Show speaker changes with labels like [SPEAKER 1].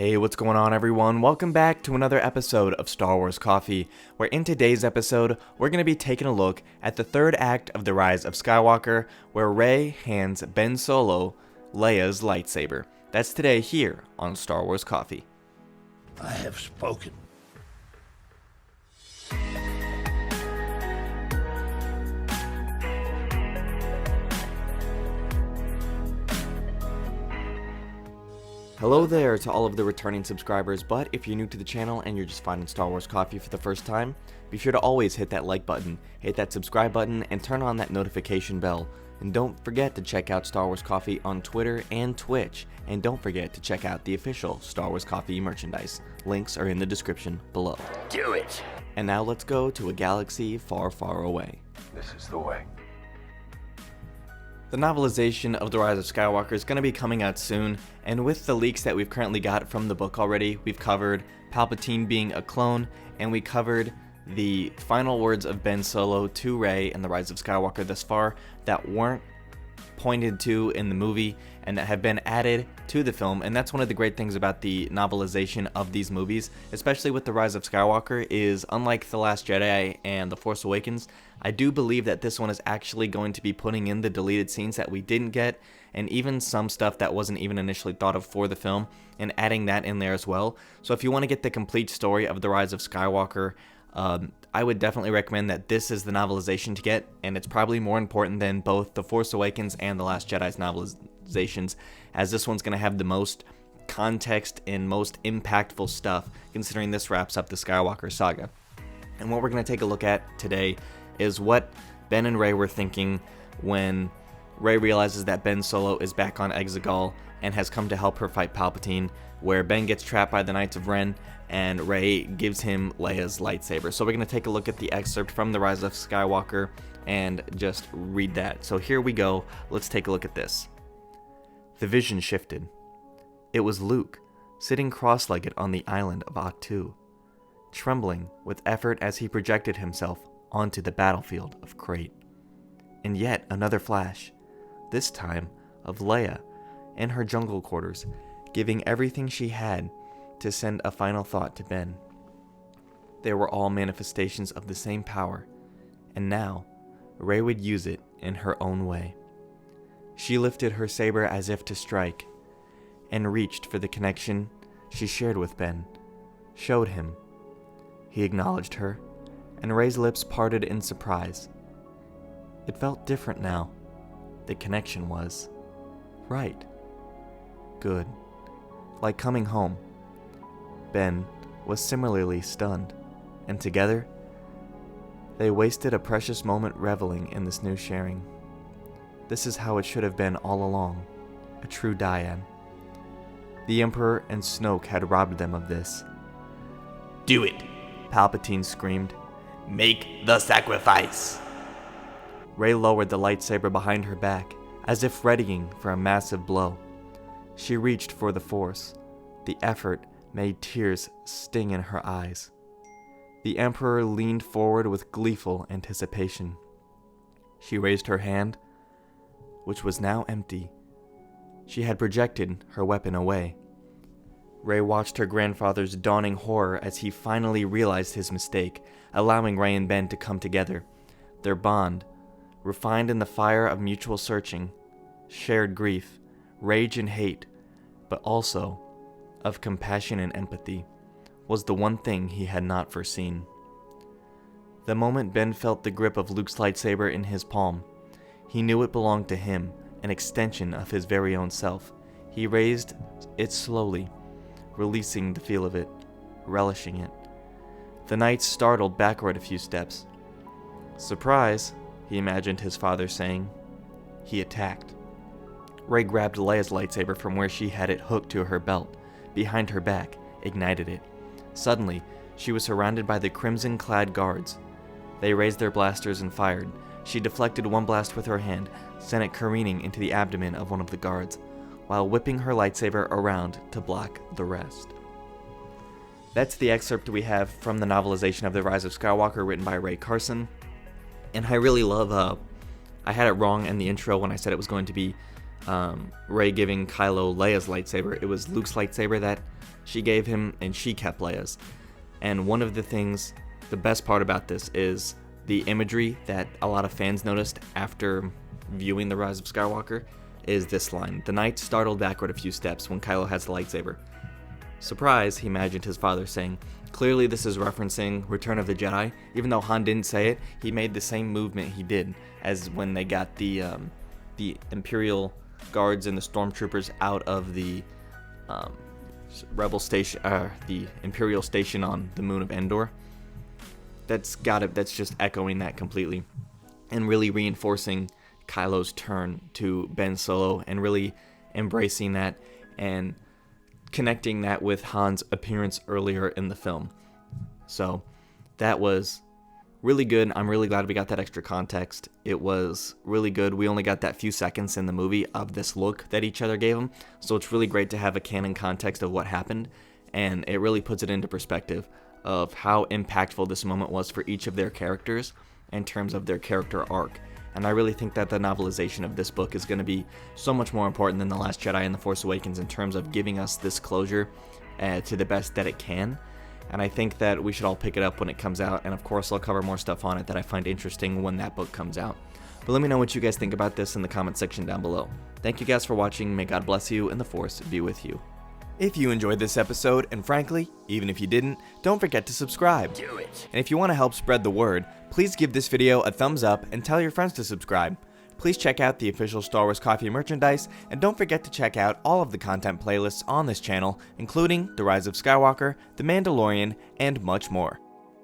[SPEAKER 1] Hey, what's going on everyone? Welcome back to another episode of Star Wars Coffee, where in today's episode, we're going to be taking a look at the third act of The Rise of Skywalker, where Rey hands Ben Solo Leia's lightsaber. That's today here on Star Wars Coffee.
[SPEAKER 2] I have spoken.
[SPEAKER 1] Hello there to all of the returning subscribers, but if you're new to the channel and you're just finding Star Wars Coffee for the first time, be sure to always hit that like button, hit that subscribe button, and turn on that notification bell. And don't forget to check out Star Wars Coffee on Twitter and Twitch, and don't forget to check out the official Star Wars Coffee merchandise. Links are in the description below.
[SPEAKER 2] Do it!
[SPEAKER 1] And now let's go to a galaxy far, far away.
[SPEAKER 2] This is the way.
[SPEAKER 1] The novelization of The Rise of Skywalker is going to be coming out soon, and with the leaks that we've currently got from the book already, we've covered Palpatine being a clone, and we covered the final words of Ben Solo to Rey in The Rise of Skywalker thus far that weren't pointed to in the movie and that have been added to the film. And that's one of the great things about the novelization of these movies, especially with The Rise of Skywalker, is unlike The Last Jedi and The Force Awakens, I do believe that this one is actually going to be putting in the deleted scenes that we didn't get, and even some stuff that wasn't even initially thought of for the film, and adding that in there as well. So if you want to get the complete story of The Rise of Skywalker, I would definitely recommend that this is the novelization to get, and it's probably more important than both The Force Awakens and The Last Jedi's novelizations, as this one's going to have the most context and most impactful stuff, considering this wraps up the Skywalker saga. And what we're going to take a look at today is what Ben and Rey were thinking when Rey realizes that Ben Solo is back on Exegol and has come to help her fight Palpatine, where Ben gets trapped by the Knights of Ren and Rey gives him Leia's lightsaber. So we're going to take a look at the excerpt from The Rise of Skywalker and just read that. So here we go. Let's take a look at this. The vision shifted. It was Luke, sitting cross-legged on the island of Ahch-To, trembling with effort as he projected himself onto the battlefield of Crate. And yet another flash, this time of Leia in her jungle quarters, giving everything she had to send a final thought to Ben. They were all manifestations of the same power, and now Rey would use it in her own way. She lifted her saber as if to strike, and reached for the connection she shared with Ben, showed him. He acknowledged her, and Rey's lips parted in surprise. It felt different now. The connection was right. Good. Like coming home. Ben was similarly stunned, and together, they wasted a precious moment reveling in this new sharing. This is how it should have been all along, a true dyad. The Emperor and Snoke had robbed them of this.
[SPEAKER 2] Do it!
[SPEAKER 1] Palpatine screamed.
[SPEAKER 2] Make the sacrifice!
[SPEAKER 1] Rey lowered the lightsaber behind her back, as if readying for a massive blow. She reached for the Force. The effort made tears sting in her eyes. The Emperor leaned forward with gleeful anticipation. She raised her hand, which was now empty. She had projected her weapon away. Rey watched her grandfather's dawning horror as he finally realized his mistake, allowing Rey and Ben to come together. Their bond, refined in the fire of mutual searching, shared grief, rage and hate, but also of compassion and empathy, was the one thing he had not foreseen. The moment Ben felt the grip of Luke's lightsaber in his palm, he knew it belonged to him, an extension of his very own self. He raised it slowly, releasing the feel of it, relishing it. The knight startled backward a few steps. Surprise, he imagined his father saying. He attacked. Rey grabbed Leia's lightsaber from where she had it hooked to her belt, behind her back, ignited it. Suddenly, she was surrounded by the crimson-clad guards. They raised their blasters and fired. She deflected one blast with her hand, sent it careening into the abdomen of one of the guards, while whipping her lightsaber around to block the rest. That's the excerpt we have from the novelization of The Rise of Skywalker written by Ray Carson. And I really love, I had it wrong in the intro when I said it was going to be Rey giving Kylo Leia's lightsaber. It was Luke's lightsaber that she gave him, and she kept Leia's. And one of the things, the best part about this is the imagery that a lot of fans noticed after viewing The Rise of Skywalker is this line. The knight startled backward a few steps when Kylo has the lightsaber. Surprise, he imagined his father saying. Clearly this is referencing Return of the Jedi. Even though Han didn't say it, he made the same movement he did as when they got the Imperial guards and the stormtroopers out of the rebel station, the Imperial station on the moon of Endor. That's just echoing that completely, and really reinforcing Kylo's turn to Ben Solo, and really embracing that and connecting that with Han's appearance earlier in the film. So that was really good. I'm really glad we got that extra context. It was really good. We only got that few seconds in the movie of this look that each other gave them, so it's really great to have a canon context of what happened, and it really puts it into perspective of how impactful this moment was for each of their characters in terms of their character arc. And I really think that the novelization of this book is going to be so much more important than The Last Jedi and The Force Awakens in terms of giving us this closure to the best that it can. And I think that we should all pick it up when it comes out, and of course I'll cover more stuff on it that I find interesting when that book comes out. But let me know what you guys think about this in the comment section down below. Thank you guys for watching, may God bless you and the Force be with you. If you enjoyed this episode, and frankly, even if you didn't, don't forget to subscribe.
[SPEAKER 2] Do it.
[SPEAKER 1] And if you want to help spread the word, please give this video a thumbs up and tell your friends to subscribe. Please check out the official Star Wars Coffee merchandise, and don't forget to check out all of the content playlists on this channel, including The Rise of Skywalker, The Mandalorian, and much more.